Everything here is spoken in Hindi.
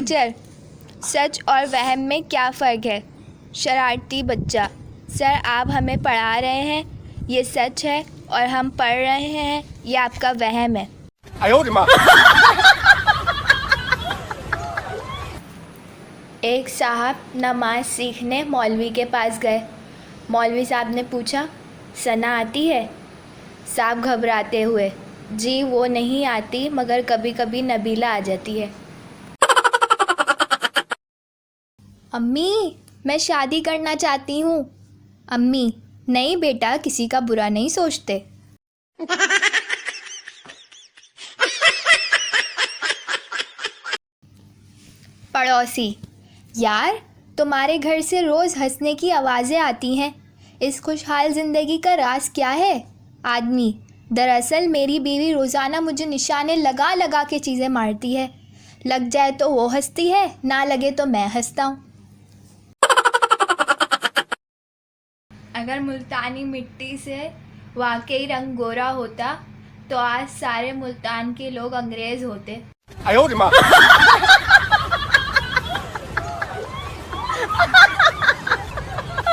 टीचर, सच और वहम में क्या फ़र्क है? शरारती बच्चा। सर, आप हमें पढ़ा रहे हैं, ये सच है, और हम पढ़ रहे हैं, ये आपका वहम है। एक साहब नमाज सीखने मौलवी के पास गए। मौलवी साहब ने पूछा, सना आती है? साहब घबराते हुए, जी वो नहीं आती, मगर कभी कभी नबीला आ जाती है। अम्मी, मैं शादी करना चाहती हूँ। अम्मी, नहीं बेटा, किसी का बुरा नहीं सोचते। पड़ोसी, यार तुम्हारे घर से रोज़ हंसने की आवाज़ें आती हैं, इस खुशहाल ज़िंदगी का राज क्या है? आदमी, दरअसल मेरी बीवी रोज़ाना मुझे निशाने लगा लगा के चीज़ें मारती है, लग जाए तो वो हंसती है, ना लगे तो मैं हंसता हूँ। अगर मुल्तानी मिट्टी से वाकई रंग गोरा होता तो आज सारे मुल्तान के लोग अंग्रेज़ होते।